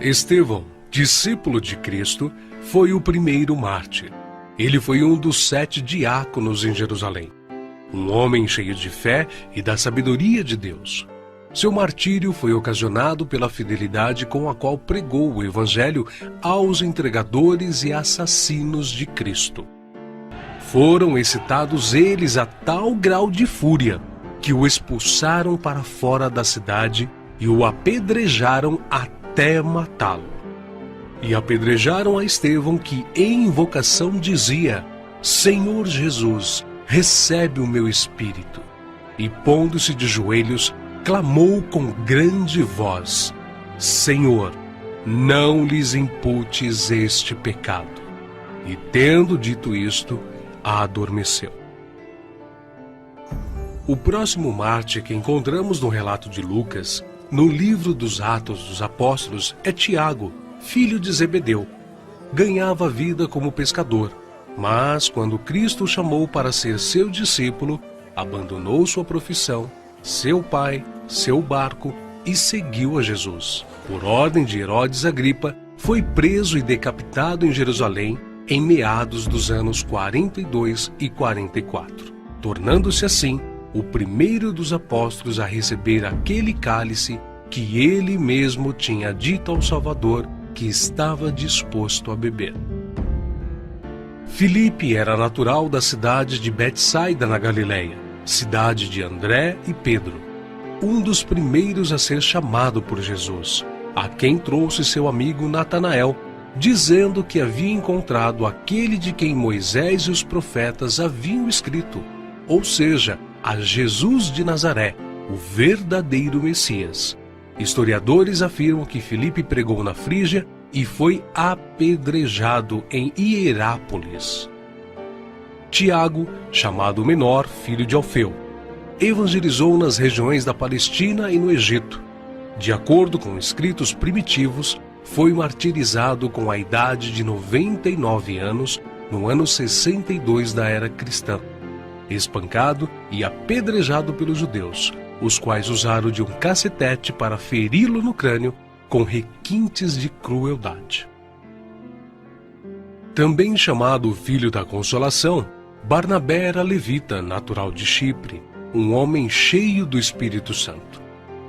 Estevão, discípulo de Cristo, foi o primeiro mártir. Ele foi um dos 7 diáconos em Jerusalém. Um homem cheio de fé e da sabedoria de Deus. Seu martírio foi ocasionado pela fidelidade com a qual pregou o Evangelho aos entregadores e assassinos de Cristo. Foram excitados eles a tal grau de fúria que o expulsaram para fora da cidade e o apedrejaram até matá-lo. E apedrejaram a Estevão, que em invocação dizia: Senhor Jesus, recebe o meu espírito. E pondo-se de joelhos, clamou com grande voz: Senhor, não lhes imputes este pecado. E tendo dito isto, adormeceu. O próximo mártir que encontramos no relato de Lucas, no livro dos Atos dos Apóstolos, é Tiago, filho de Zebedeu. Ganhava vida como pescador, mas quando Cristo o chamou para ser seu discípulo, abandonou sua profissão, seu pai, seu barco e seguiu a Jesus. Por ordem de Herodes Agripa, foi preso e decapitado em Jerusalém em meados dos anos 42 e 44, tornando-se assim o primeiro dos apóstolos a receber aquele cálice que ele mesmo tinha dito ao Salvador que estava disposto a beber. Filipe era natural da cidade de Betsaida, na Galileia, cidade de André e Pedro, um dos primeiros a ser chamado por Jesus, a quem trouxe seu amigo Natanael, dizendo que havia encontrado aquele de quem Moisés e os profetas haviam escrito, ou seja, a Jesus de Nazaré, o verdadeiro Messias. Historiadores afirmam que Filipe pregou na Frígia e foi apedrejado em Hierápolis. Tiago, chamado Menor, filho de Alfeu, evangelizou nas regiões da Palestina e no Egito. De acordo com escritos primitivos, foi martirizado com a idade de 99 anos, no ano 62 da era cristã, espancado e apedrejado pelos judeus, os quais usaram de um cacetete para feri-lo no crânio com requintes de crueldade. Também chamado Filho da Consolação, Barnabé era levita, natural de Chipre, um homem cheio do Espírito Santo.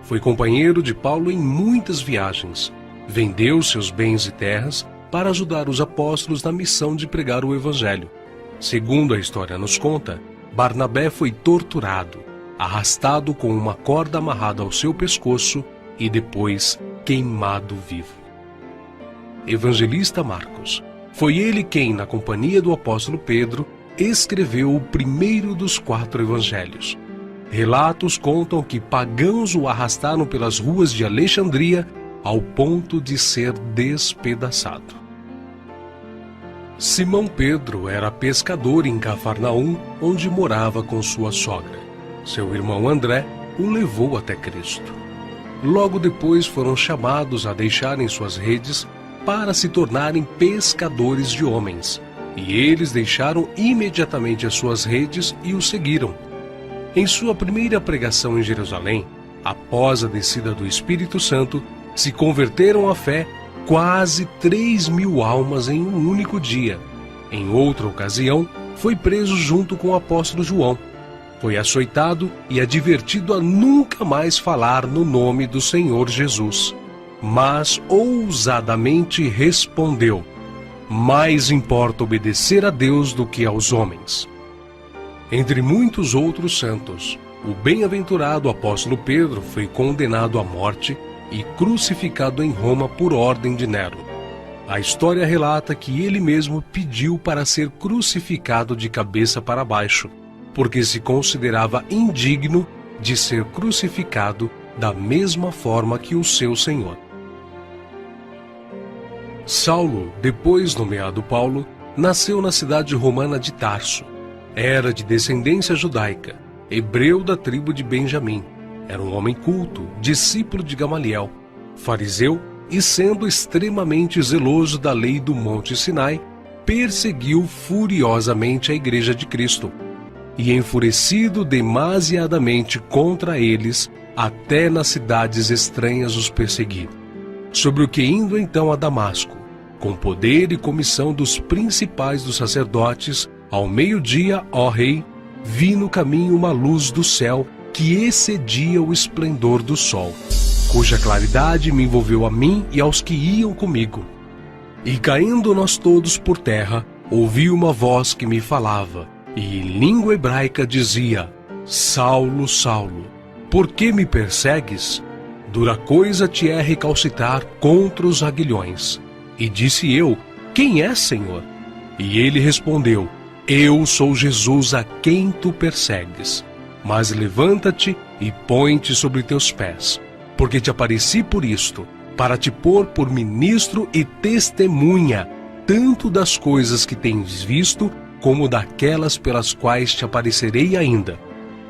Foi companheiro de Paulo em muitas viagens. Vendeu seus bens e terras para ajudar os apóstolos na missão de pregar o Evangelho. Segundo a história nos conta, Barnabé foi torturado, arrastado com uma corda amarrada ao seu pescoço e depois queimado vivo. Evangelista Marcos. Foi ele quem, na companhia do apóstolo Pedro, escreveu o primeiro dos 4 evangelhos. Relatos contam que pagãos o arrastaram pelas ruas de Alexandria ao ponto de ser despedaçado. Simão Pedro era pescador em Cafarnaum, onde morava com sua sogra. Seu irmão André o levou até Cristo. Logo depois foram chamados a deixarem suas redes para se tornarem pescadores de homens, e eles deixaram imediatamente as suas redes e o seguiram. Em sua primeira pregação em Jerusalém, após a descida do Espírito Santo, se converteram à fé quase 3.000 almas em um único dia. Em outra ocasião, foi preso junto com o apóstolo João. Foi açoitado e advertido a nunca mais falar no nome do Senhor Jesus. Mas ousadamente respondeu: mais importa obedecer a Deus do que aos homens. Entre muitos outros santos, o bem-aventurado apóstolo Pedro foi condenado à morte e crucificado em Roma por ordem de Nero. A história relata que ele mesmo pediu para ser crucificado de cabeça para baixo, porque se considerava indigno de ser crucificado da mesma forma que o seu Senhor. Saulo, depois nomeado Paulo, nasceu na cidade romana de Tarso. Era de descendência judaica, hebreu da tribo de Benjamim. Era um homem culto, discípulo de Gamaliel, fariseu e, sendo extremamente zeloso da lei do Monte Sinai, perseguiu furiosamente a Igreja de Cristo e, enfurecido demasiadamente contra eles, até nas cidades estranhas os perseguiu. sobre o que indo então a Damasco, com poder e comissão dos principais dos sacerdotes, ao meio-dia, ó rei, vi no caminho uma luz do céu que excedia o esplendor do sol, cuja claridade me envolveu a mim e aos que iam comigo. E caindo nós todos por terra, ouvi uma voz que me falava, e em língua hebraica dizia: Saulo, Saulo, por que me persegues? Dura coisa te é recalcitrar contra os aguilhões. E disse eu: Quem é, Senhor? E ele respondeu: Eu sou Jesus a quem tu persegues. Mas levanta-te e põe-te sobre teus pés, porque te apareci por isto, para te pôr por ministro e testemunha, tanto das coisas que tens visto, como daquelas pelas quais te aparecerei ainda.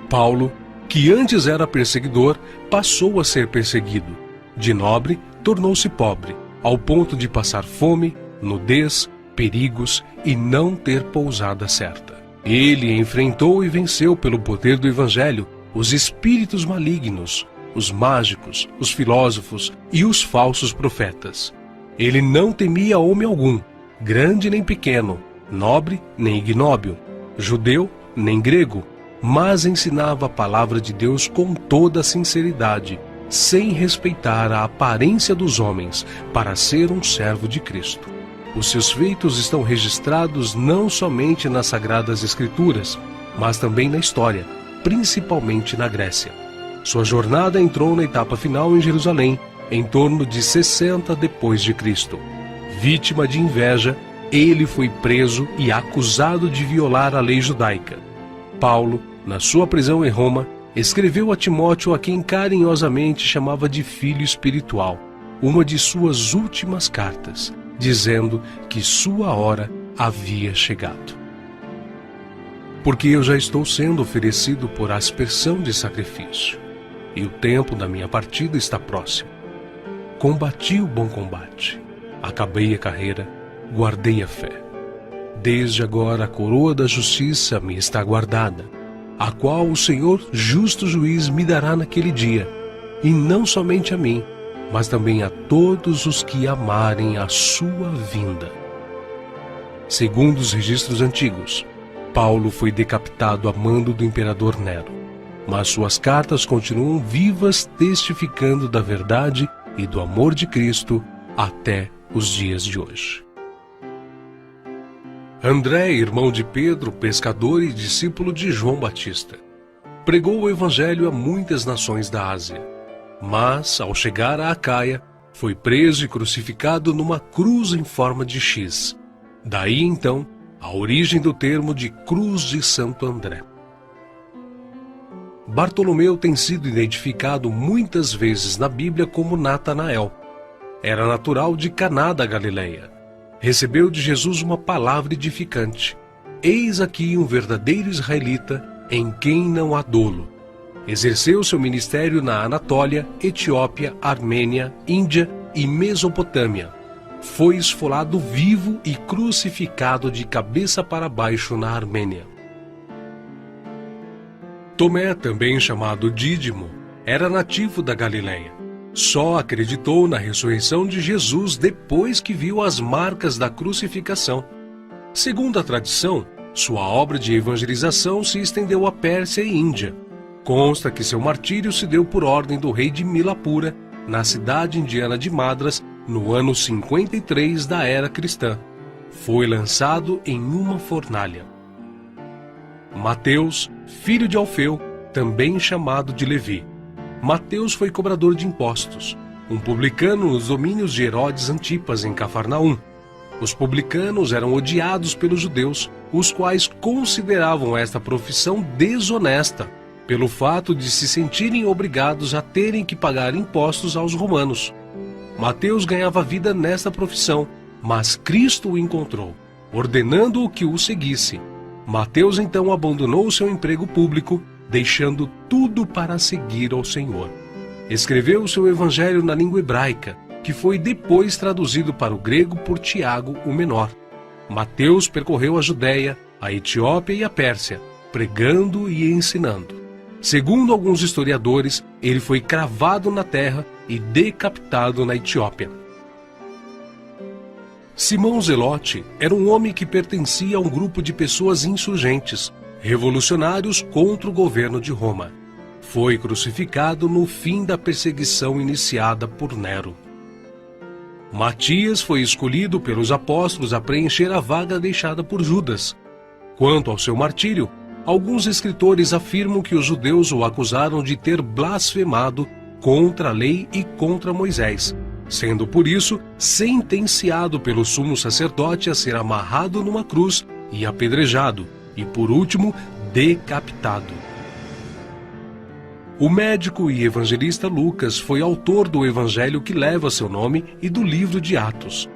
Paulo, que antes era perseguidor, passou a ser perseguido. De nobre, tornou-se pobre, ao ponto de passar fome, nudez, perigos e não ter pousada certa. Ele enfrentou e venceu pelo poder do Evangelho os espíritos malignos, os mágicos, os filósofos e os falsos profetas. Ele não temia homem algum, grande nem pequeno, nobre nem ignóbil, judeu nem grego, mas ensinava a palavra de Deus com toda a sinceridade, sem respeitar a aparência dos homens, para ser um servo de Cristo. Os seus feitos estão registrados não somente nas Sagradas Escrituras, mas também na história, principalmente na Grécia. Sua jornada entrou na etapa final em Jerusalém, em torno de 60 depois de Cristo. Vítima de inveja, ele foi preso e acusado de violar a lei judaica. Paulo, na sua prisão em Roma, escreveu a Timóteo, a quem carinhosamente chamava de filho espiritual, uma de suas últimas cartas, dizendo que sua hora havia chegado. Porque eu já estou sendo oferecido por aspersão de sacrifício, e o tempo da minha partida está próximo. Combati o bom combate, acabei a carreira, guardei a fé. Desde agora a coroa da justiça me está guardada, a qual o Senhor, justo juiz, me dará naquele dia, e não somente a mim, mas também a todos os que amarem a sua vinda. Segundo os registros antigos, Paulo foi decapitado a mando do imperador Nero, mas suas cartas continuam vivas, testificando da verdade e do amor de Cristo até os dias de hoje. André, irmão de Pedro, pescador e discípulo de João Batista, pregou o evangelho a muitas nações da Ásia. Mas, ao chegar a Acaia, foi preso e crucificado numa cruz em forma de X. Daí, então, a origem do termo de Cruz de Santo André. Bartolomeu tem sido identificado muitas vezes na Bíblia como Natanael. Era natural de Caná da Galileia. Recebeu de Jesus uma palavra edificante. Eis aqui um verdadeiro israelita, em quem não há dolo. Exerceu seu ministério na Anatólia, Etiópia, Armênia, Índia e Mesopotâmia. Foi esfolado vivo e crucificado de cabeça para baixo na Armênia. Tomé, também chamado Dídimo, era nativo da Galileia. Só acreditou na ressurreição de Jesus depois que viu as marcas da crucificação. Segundo a tradição, sua obra de evangelização se estendeu à Pérsia e Índia. Consta que seu martírio se deu por ordem do rei de Milapura, na cidade indiana de Madras, no ano 53 da era cristã. Foi lançado em uma fornalha. Mateus, filho de Alfeu, também chamado de Levi. Mateus foi cobrador de impostos, um publicano nos domínios de Herodes Antipas, em Cafarnaum. Os publicanos eram odiados pelos judeus, os quais consideravam esta profissão desonesta, pelo fato de se sentirem obrigados a terem que pagar impostos aos romanos. Mateus ganhava vida nesta profissão, mas Cristo o encontrou, ordenando-o que o seguisse. Mateus então abandonou seu emprego público, deixando tudo para seguir ao Senhor. Escreveu o seu evangelho na língua hebraica, que foi depois traduzido para o grego por Tiago o Menor. Mateus percorreu a Judéia, a Etiópia e a Pérsia, pregando e ensinando. Segundo alguns historiadores, ele foi cravado na terra e decapitado na Etiópia. Simão Zelote era um homem que pertencia a um grupo de pessoas insurgentes, revolucionários contra o governo de Roma. Foi crucificado no fim da perseguição iniciada por Nero. Matias foi escolhido pelos apóstolos a preencher a vaga deixada por Judas. Quanto ao seu martírio, alguns escritores afirmam que os judeus o acusaram de ter blasfemado contra a lei e contra Moisés, sendo por isso sentenciado pelo sumo sacerdote a ser amarrado numa cruz e apedrejado, e por último, decapitado. O médico e evangelista Lucas foi autor do evangelho que leva seu nome e do livro de Atos.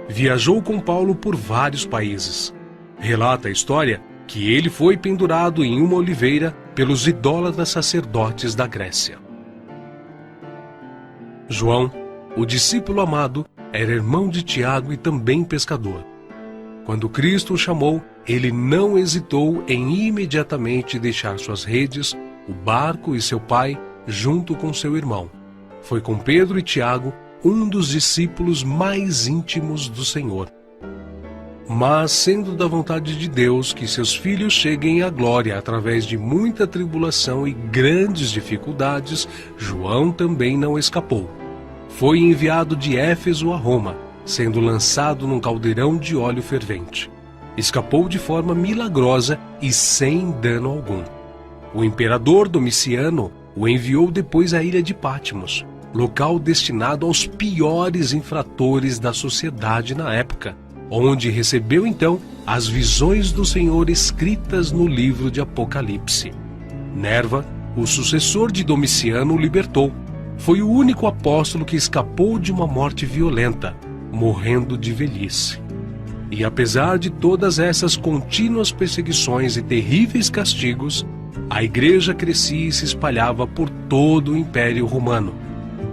Viajou com Paulo por vários países. Relata a história que ele foi pendurado em uma oliveira pelos idólatras sacerdotes da Grécia. João, o discípulo amado, era irmão de Tiago e também pescador. Quando Cristo o chamou, ele não hesitou em imediatamente deixar suas redes, o barco e seu pai, junto com seu irmão. Foi com Pedro e Tiago, um dos discípulos mais íntimos do Senhor. Mas, sendo da vontade de Deus que seus filhos cheguem à glória através de muita tribulação e grandes dificuldades, João também não escapou. Foi enviado de Éfeso a Roma, sendo lançado num caldeirão de óleo fervente. Escapou de forma milagrosa e sem dano algum. O imperador Domiciano o enviou depois à ilha de Patmos, local destinado aos piores infratores da sociedade na época, onde recebeu então as visões do Senhor escritas no livro de Apocalipse. Nerva, o sucessor de Domiciano, o libertou. Foi o único apóstolo que escapou de uma morte violenta, morrendo de velhice. E apesar de todas essas contínuas perseguições e terríveis castigos, a igreja crescia e se espalhava por todo o Império Romano,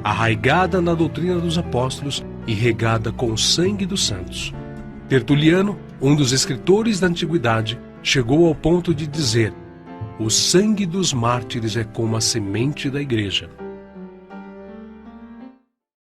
arraigada na doutrina dos apóstolos e regada com o sangue dos santos. Tertuliano, um dos escritores da antiguidade, chegou ao ponto de dizer: "O sangue dos mártires é como a semente da igreja."